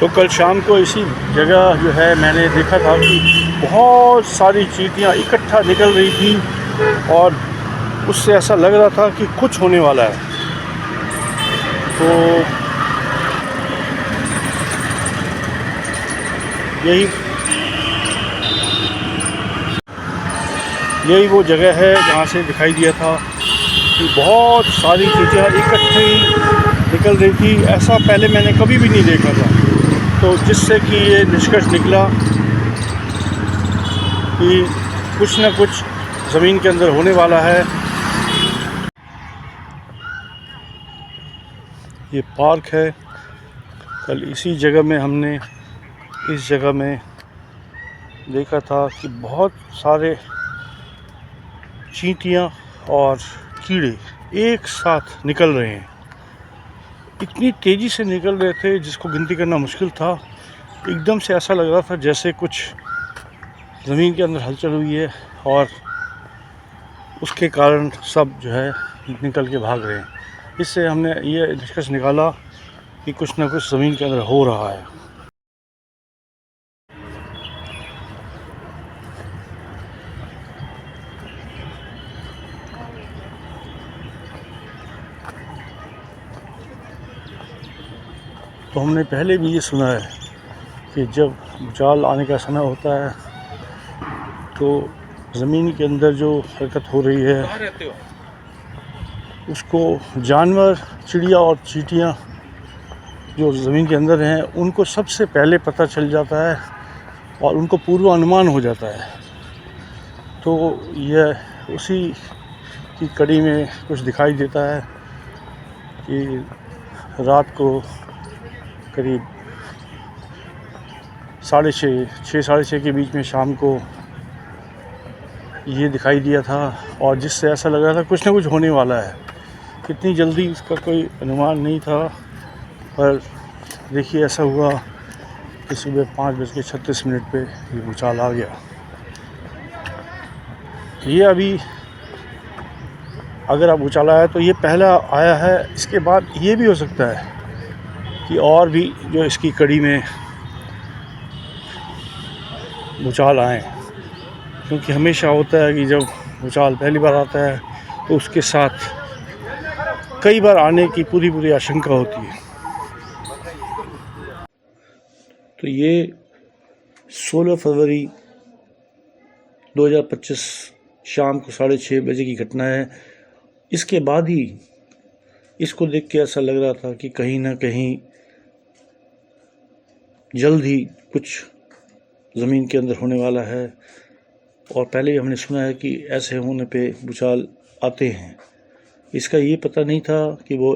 तो कल शाम को इसी जगह जो है मैंने देखा था कि बहुत सारी चींटियाँ इकट्ठा निकल रही थी और उससे ऐसा लग रहा था कि कुछ होने वाला है। तो यही वो जगह है जहाँ से दिखाई दिया था कि बहुत सारी चींटियाँ इकट्ठी निकल रही थी। ऐसा पहले मैंने कभी भी नहीं देखा था। तो जिससे कि ये निष्कर्ष निकला कि कुछ न कुछ ज़मीन के अंदर होने वाला है। ये पार्क है। कल इसी जगह में हमने इस जगह में देखा था कि बहुत सारे चींटियाँ और कीड़े एक साथ निकल रहे हैं। इतनी तेज़ी से निकल रहे थे जिसको गिनती करना मुश्किल था। एकदम से ऐसा लग रहा था जैसे कुछ ज़मीन के अंदर हलचल हुई है और उसके कारण सब जो है निकल के भाग रहे हैं। इससे हमने ये निष्कर्ष निकाला कि कुछ ना कुछ ज़मीन के अंदर हो रहा है। तो हमने पहले भी ये सुना है कि जब भूचाल आने का समय होता है तो ज़मीन के अंदर जो हरकत हो रही है उसको जानवर, चिड़िया और चींटियाँ जो ज़मीन के अंदर हैं उनको सबसे पहले पता चल जाता है और उनको पूर्वानुमान हो जाता है। तो यह उसी की कड़ी में कुछ दिखाई देता है कि रात को करीब 6:30 के बीच में शाम को ये दिखाई दिया था और जिससे ऐसा लग रहा था कुछ ना कुछ होने वाला है। कितनी जल्दी इसका कोई अनुमान नहीं था, पर देखिए ऐसा हुआ कि सुबह 5:36 पे ये भूचाल आ गया। ये अभी अगर अब भूचाल आया तो ये पहला आया है। इसके बाद ये भी हो सकता है कि और भी जो इसकी कड़ी में भूचाल आए, क्योंकि हमेशा होता है कि जब भूचाल पहली बार आता है तो उसके साथ कई बार आने की पूरी आशंका होती है। तो ये 16 फरवरी 2025 शाम को 6:30 बजे की घटना है। इसके बाद ही इसको देख के ऐसा लग रहा था कि कहीं ना कहीं जल्द ही कुछ ज़मीन के अंदर होने वाला है। और पहले ही हमने सुना है कि ऐसे होने पे भूचाल आते हैं। इसका ये पता नहीं था कि वो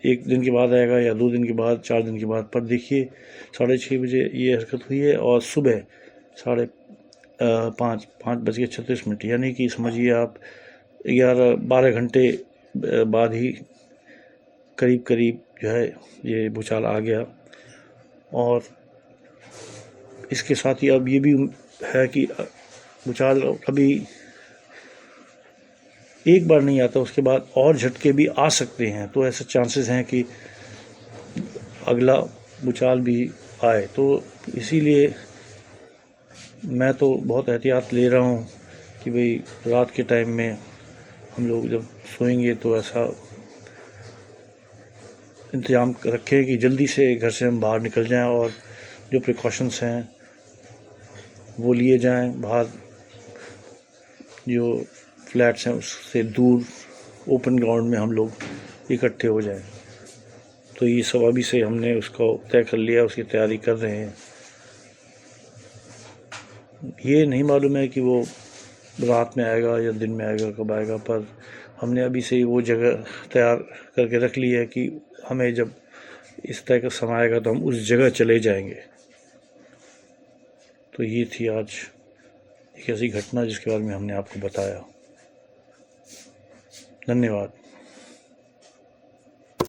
1 दिन के बाद आएगा या 2 दिन के बाद, 4 दिन के बाद। पर देखिए 6:30 बजे ये हरकत हुई है और सुबह 5:36 यानी कि समझिए आप 11-12 घंटे बाद ही करीब जो है ये भूचाल आ गया। और इसके साथ ही अब ये भी है कि भूचाल कभी एक बार नहीं आता, उसके बाद और झटके भी आ सकते हैं। तो ऐसे चांसेस हैं कि अगला भूचाल भी आए। तो इसीलिए मैं तो बहुत एहतियात ले रहा हूँ कि भाई रात के टाइम में हम लोग जब सोएंगे तो ऐसा इंतज़ाम रखें कि जल्दी से घर से हम बाहर निकल जाएं और जो प्रिकॉशंस हैं वो लिए जाएं। बाहर जो फ्लैट्स हैं उससे दूर ओपन ग्राउंड में हम लोग इकट्ठे हो जाएं। तो ये सब अभी से हमने उसको तय कर लिया, उसकी तैयारी कर रहे हैं। ये नहीं मालूम है कि वो रात में आएगा या दिन में आएगा, कब आएगा, पर हमने अभी से ही वो जगह तैयार करके रख ली है कि हमें जब इस तरह का समय आएगा तो हम उस जगह चले जाएंगे। तो ये थी आज एक ऐसी घटना जिसके बारे में हमने आपको बताया। धन्यवाद।